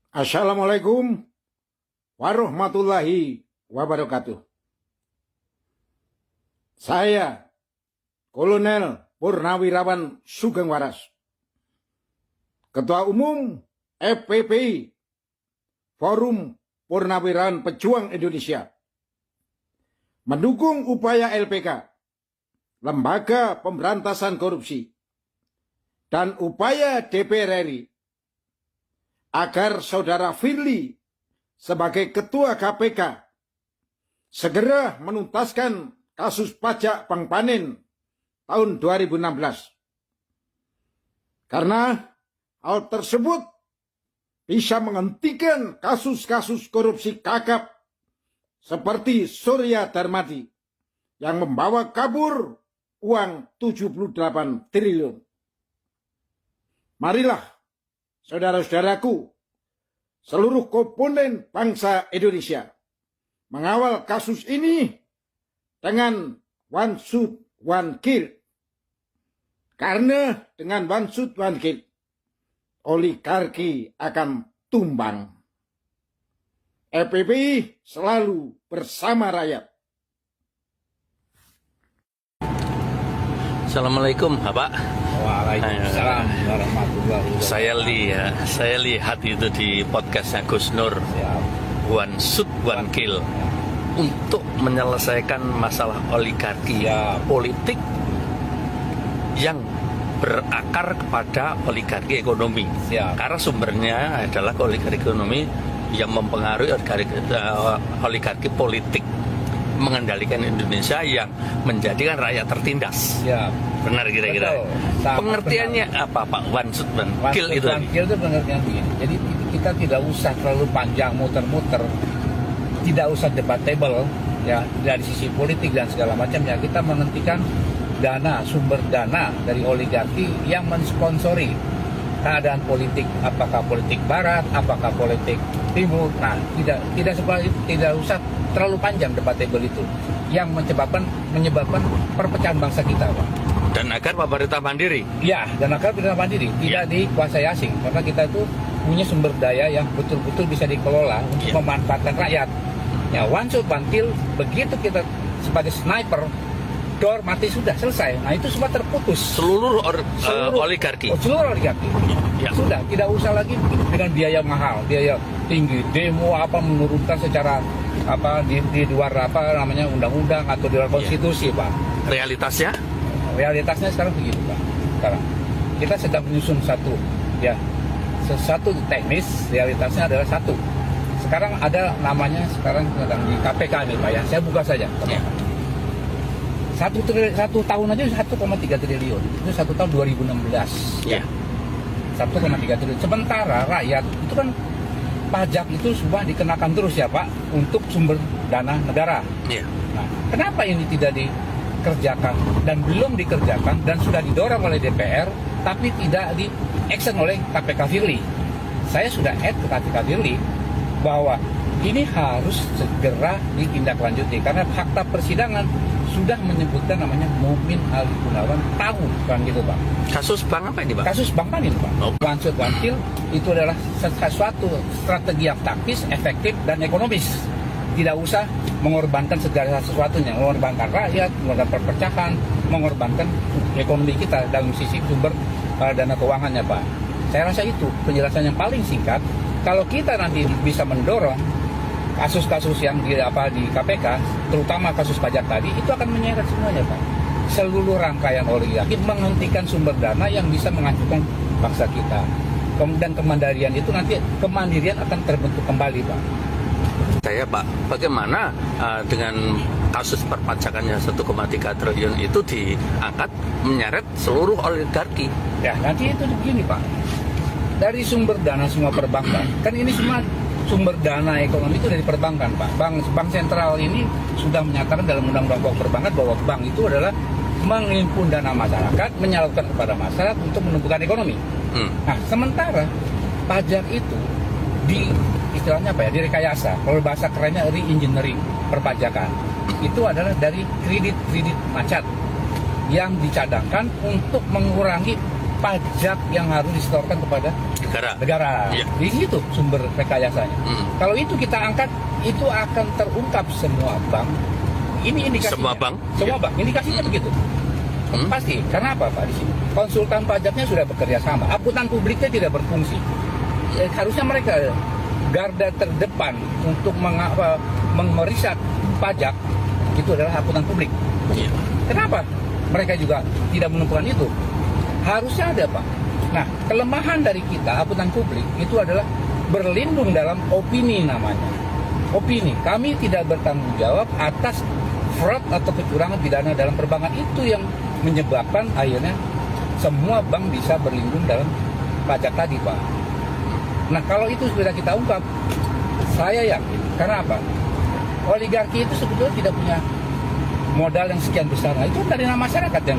Assalamualaikum warahmatullahi wabarakatuh. Saya Kolonel Purnawirawan Sugeng Waras, Ketua Umum FPPI, Forum Purnawirawan Pejuang Indonesia, mendukung upaya LPK, Lembaga Pemberantasan Korupsi, dan upaya DPR RI agar Saudara Firly sebagai Ketua KPK segera menuntaskan kasus pajak Bank Panin tahun 2016. Karena hal tersebut bisa menghentikan kasus-kasus korupsi kakap seperti Surya Darmadi yang membawa kabur uang 78 triliun. Marilah saudara-saudaraku, seluruh komponen bangsa Indonesia mengawal kasus ini dengan one shoot, one kill. Karena dengan one shoot, one kill, oligarki akan tumbang. FPPI selalu bersama rakyat. Assalamualaikum, Bapak. Waalaikumsalam warahmatullahi wabarakatuh. Saya lihat itu di podcastnya Gus Nur, One Shoot One Kill, untuk menyelesaikan masalah oligarki politik yang berakar kepada oligarki ekonomi. Karena sumbernya adalah oligarki ekonomi yang mempengaruhi oligarki politik, mengendalikan Indonesia yang menjadikan rakyat tertindas. Benar kira-kira. Pengertiannya benar. Apa Pak? One shoot one kill itu? One kill itu pengertian begini. Jadi kita tidak usah terlalu panjang muter-muter, tidak usah debatable ya dari sisi politik dan segala macam ya. Kita menghentikan sumber dana dari oligarki yang mensponsori keadaan politik, apakah politik barat, apakah politik timur. Nah, tidak usah terlalu panjang debatable itu yang menyebabkan perpecahan bangsa kita, Pak. Dan agar pemerintah mandiri. Ya, dan agar pemerintah mandiri tidak dikuasai asing, karena kita itu punya sumber daya yang betul-betul bisa dikelola untuk memanfaatkan rakyat. Ya, one shot one kill, begitu kita sebagai sniper dor mati sudah selesai. Nah, itu semua terputus. Seluruh oligarki. Seluruh oligarki. Sudah, tidak usah lagi dengan biaya mahal, biaya tinggi, demo menurunkan secara di luar undang-undang atau di luar konstitusi, Pak. Realitasnya sekarang begini, Pak. Sekarang kita sedang menyusun satu teknis, realitasnya adalah satu. Sekarang ada namanya sedang di KPK nih, Pak ya. Saya buka saja. Satu tahun aja 1,3 triliun. Itu satu tahun 2016. 1,3 triliun. Sementara rakyat itu kan pajak itu semua dikenakan terus ya, Pak, untuk sumber dana negara. Nah, kenapa ini tidak dikerjakan dan belum dikerjakan dan sudah didorong oleh DPR tapi tidak di-action oleh KPK Firly? Saya sudah add ke KPK Firly bahwa ini harus segera ditindaklanjuti karena fakta persidangan sudah menyebutkan namanya Mumin Ali Gunawan tahu kan gitu, Pak. Kasus bank apa ini, Pak? Kasus Bank Panin, Pak. One shot one kill itu adalah suatu strategi yang taktis, efektif dan ekonomis. Tidak usah mengorbankan segala sesuatunya, mengorbankan rakyat, mengorbankan perpecahan, mengorbankan ekonomi kita dalam sisi sumber dana keuangannya, Pak. Saya rasa itu penjelasan yang paling singkat. Kalau kita nanti bisa mendorong kasus-kasus yang di KPK, terutama kasus pajak tadi, itu akan menyeret semuanya, Pak. Seluruh rangkaian oligarki menghentikan sumber dana yang bisa menghancurkan bangsa kita. Dan kemandirian itu nanti akan terbentuk kembali, Pak. Saya, Pak, bagaimana dengan kasus perpajakannya 1,3 triliun itu diangkat menyeret seluruh oligarki? Ya, nanti itu begini, Pak. Dari sumber dana semua perbankan, kan ini semua sumber dana ekonomi itu dari perbankan, Pak. Bank sentral ini sudah menyatakan dalam undang-undang pokok perbankan bahwa bank itu adalah menghimpun dana masyarakat, menyalurkan kepada masyarakat untuk menumbuhkan ekonomi. Nah, sementara pajak itu istilahnya direkayasa. Kalau bahasa kerennya re-engineering perpajakan. Itu adalah dari kredit macet yang dicadangkan untuk mengurangi pajak yang harus disetorkan kepada negara. Iya. Di situ sumber rekayasanya. Kalau itu kita angkat, itu akan terungkap semua bank. Ini indikasinya. Semua bank? Semua Iya. bank. Indikasinya begitu. Pasti. Karena apa Pak di sini? Konsultan pajaknya sudah bekerja sama. Akuntan publiknya tidak berfungsi. Harusnya mereka garda terdepan untuk memeriksa pajak itu adalah akuntan publik. Iya. Kenapa mereka juga tidak menemukan itu? Harusnya ada Pak. Nah, kelemahan dari kita akuntan publik itu adalah berlindung dalam opini namanya. Opini. Kami tidak bertanggung jawab atas fraud atau kecurangan pidana dalam perbankan. Itu yang menyebabkan akhirnya semua bank bisa berlindung dalam pajak tadi Pak. Nah, kalau itu sudah kita ungkap, saya yakin. Karena apa? Oligarki itu sebetulnya tidak punya modal yang sekian besar. Nah, itu dari masyarakat yang